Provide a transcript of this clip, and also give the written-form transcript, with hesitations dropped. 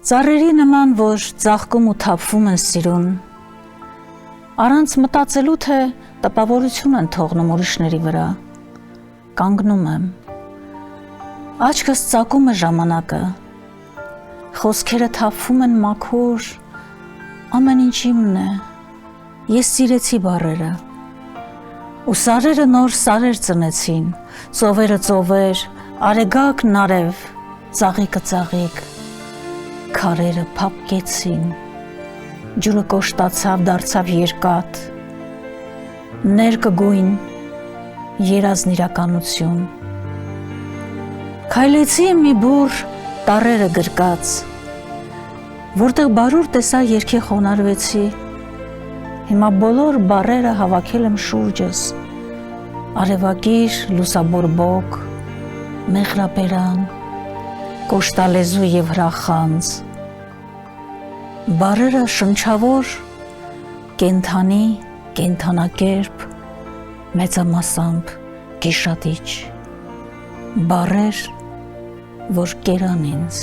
Ծառերի նման, որ ծաղկում ու թափվում են սիրուն, առանց մտածելու, թե տպավորություն են թողնում ուրիշների վրա, կանգնում եմ, աչքս ծակում է ժամանակը, խոսքերը թափվում են մաքուր, ամեն ինչ իմն է, ես սիրեցի բառերը, ու սարերը նոր սարեր ծնեցին, ծովերը ծովեր, արեգակն արև, ծաղիկը ծաղիկ, քարերը փափկեցին, ջուրը կոշտացավ, դարձավ երկաթ, ներկը գույն, երազն իրականություն, քայլեցի մի բուռ տառերը գրկած, որտեղ բարուր տեսա երգի խոնարհվեցի, հիմա բոլոր բառերը հավաքել եմ շուրջս, արևակիր, լուսաբորբոք, մեղրաբերան, կոշտալեզու և հրախանձ, բառերը շնչավոր, կենդանի, կենդանակերպ, մեծամասամբ գիշատիչ, բառեր, որ կերան ինձ։